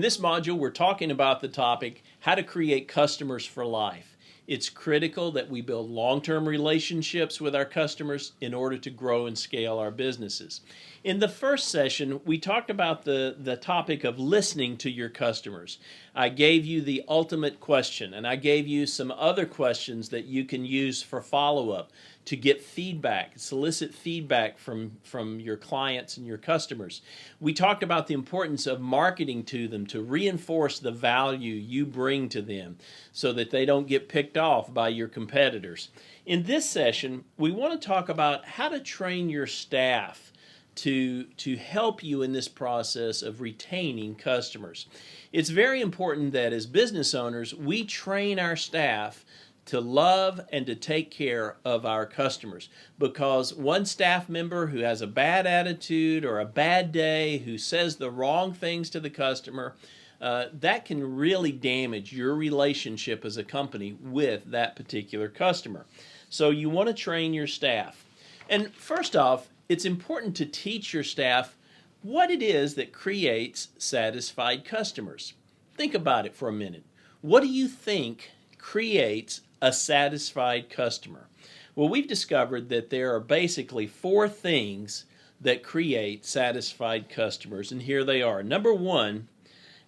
this module, we're talking about the topic, how to create customers for life. It's critical that we build long-term relationships with our customers in order to grow and scale our businesses. In the first session, we talked about the topic of listening to your customers. I gave you the ultimate question, and I gave you some other questions that you can use for follow-up to get feedback, solicit feedback from your clients and your customers. We talked about the importance of marketing to them to reinforce the value you bring to them so that they don't get picked off by your competitors. In this session, we want to talk about how to train your staff to help you in this process of retaining customers. It's very important that as business owners, we train our staff to love and to take care of our customers, because one staff member who has a bad attitude or a bad day, who says the wrong things to the customer, that can really damage your relationship as a company with that particular customer. So you want to train your staff. And first off, it's important to teach your staff what it is that creates satisfied customers. Think about it for a minute. What do you think creates a satisfied customer? Well, we've discovered that there are basically 4 things that create satisfied customers, and here they are. Number 1,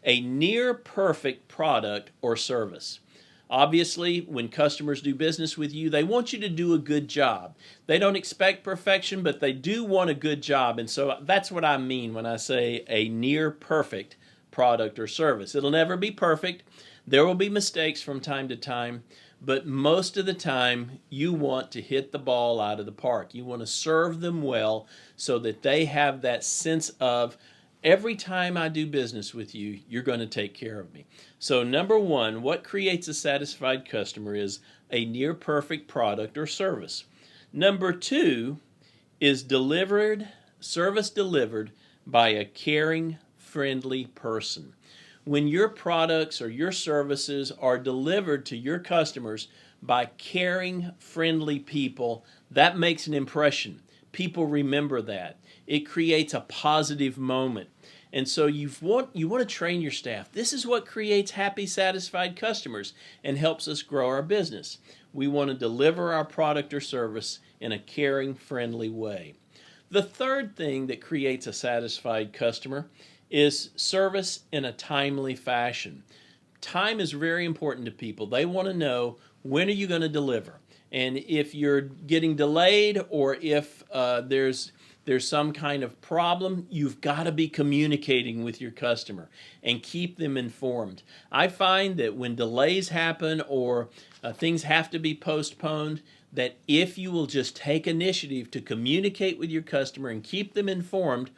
a near perfect product or service. Obviously, when customers do business with you, they want you to do a good job. They don't expect perfection, but they do want a good job. And so that's what I mean when I say a near perfect product or service. It'll never be perfect. There will be mistakes from time to time, but most of the time you want to hit the ball out of the park. You want to serve them well so that they have that sense of, every time I do business with you, you're going to take care of me. So number 1, what creates a satisfied customer is a near perfect product or service. Number 2 is service delivered by a caring, friendly person. When your products or your services are delivered to your customers by caring, friendly people, that makes an impression. People remember that. It creates a positive moment. And so you want to train your staff. This is what creates happy, satisfied customers and helps us grow our business. We want to deliver our product or service in a caring, friendly way. The third thing that creates a satisfied customer is service in a timely fashion. Time is very important to people. They want to know, when are you going to deliver? And if you're getting delayed, or if there's some kind of problem, you've got to be communicating with your customer and keep them informed. I find that when delays happen or things have to be postponed, that if you will just take initiative to communicate with your customer and keep them informed,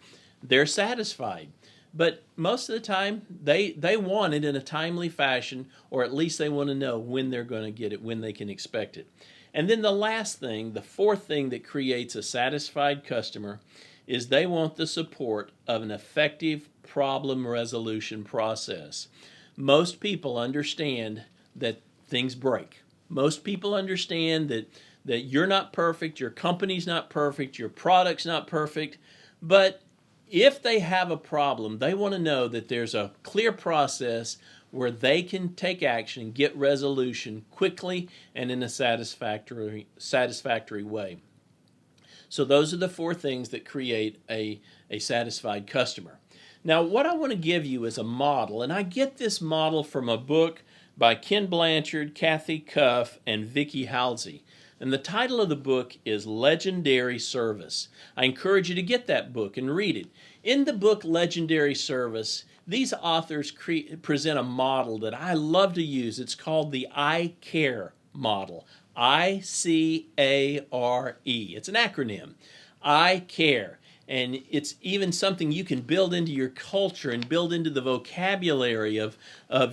they're satisfied. But most of the time, they want it in a timely fashion, or at least they want to know when they're going to get it, when they can expect it. And then the last thing, the 4th thing that creates a satisfied customer, is they want the support of an effective problem resolution process. Most people understand that things break. Most people understand that you're not perfect, your company's not perfect, your product's not perfect, but if they have a problem, they want to know that there's a clear process where they can take action and get resolution quickly and in a satisfactory way. So those are the 4 things that create a satisfied customer. Now, what I want to give you is a model, and I get this model from a book by Ken Blanchard, Kathy Cuff, and Vicki Halsey. And the title of the book is Legendary Service. I encourage you to get that book and read it. In the book Legendary Service, these authors present a model that I love to use. It's called the ICARE model. ICARE. It's an acronym. ICARE. And it's even something you can build into your culture and build into the vocabulary of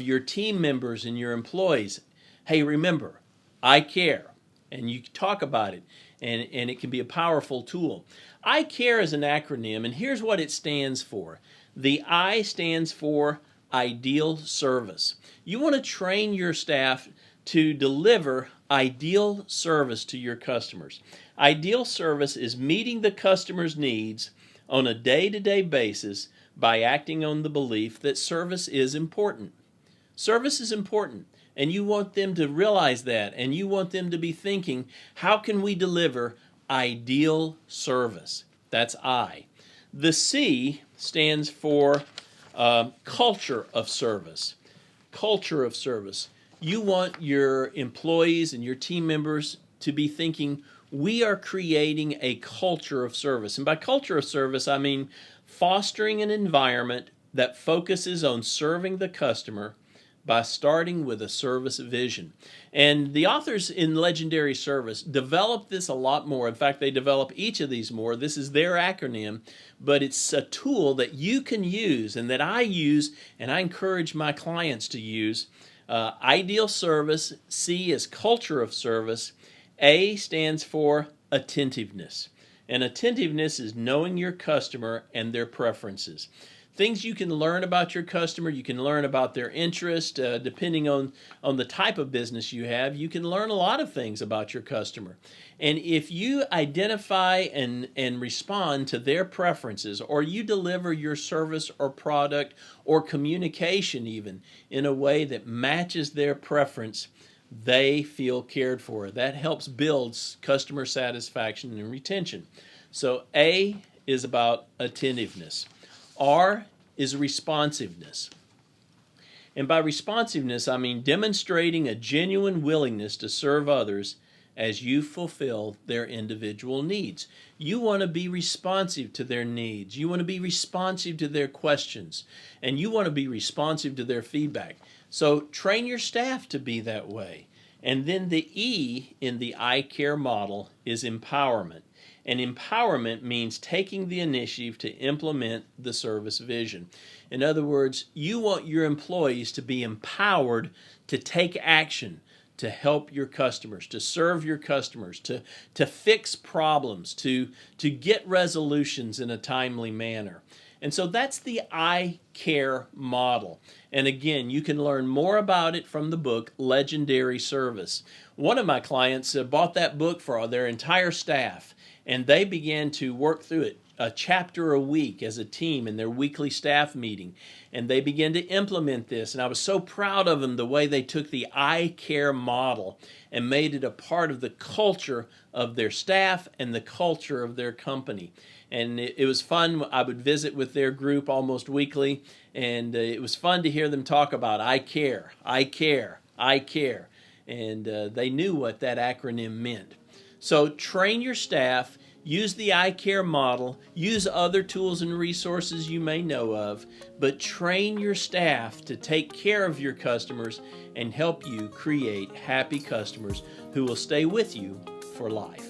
your team members and your employees. Hey, remember, I care. And you talk about it, and it can be a powerful tool. ICARE is an acronym, and here's what it stands for. The I stands for ideal service. You want to train your staff to deliver ideal service to your customers. Ideal service is meeting the customer's needs on a day-to-day basis by acting on the belief that service is important. Service is important, and you want them to realize that, and you want them to be thinking, how can we deliver ideal service? That's I. The C stands for culture of service. Culture of service. You want your employees and your team members to be thinking, we are creating a culture of service. And by culture of service, I mean fostering an environment that focuses on serving the customer by starting with a service vision. And the authors in Legendary Service develop this a lot more. In fact, they develop each of these more. This is their acronym, but it's a tool that you can use and that I use and I encourage my clients to use. Ideal service, C is culture of service, A stands for attentiveness. And attentiveness is knowing your customer and their preferences. Things you can learn about your customer, you can learn about their interest, depending on the type of business you have, you can learn a lot of things about your customer. And if you identify and respond to their preferences, or you deliver your service or product or communication even in a way that matches their preference, they feel cared for. That helps build customer satisfaction and retention. So A is about attentiveness. R is responsiveness. And by responsiveness, I mean demonstrating a genuine willingness to serve others as you fulfill their individual needs. You want to be responsive to their needs. You want to be responsive to their questions. And you want to be responsive to their feedback. So train your staff to be that way. And then the E in the ICARE model is empowerment. And empowerment means taking the initiative to implement the service vision. In other words, you want your employees to be empowered to take action, to help your customers, to serve your customers, to fix problems, to get resolutions in a timely manner. And so that's the ICARE model. And again, you can learn more about it from the book Legendary Service. One of my clients bought that book for their entire staff, and they began to work through it a chapter a week as a team in their weekly staff meeting. And they began to implement this. And I was so proud of them the way they took the ICARE model and made it a part of the culture of their staff and the culture of their company. And it was fun. I would visit with their group almost weekly, and it was fun to hear them talk about I care, I care, I care. And they knew what that acronym meant. So train your staff, use the ICARE model, use other tools and resources you may know of, but train your staff to take care of your customers and help you create happy customers who will stay with you for life.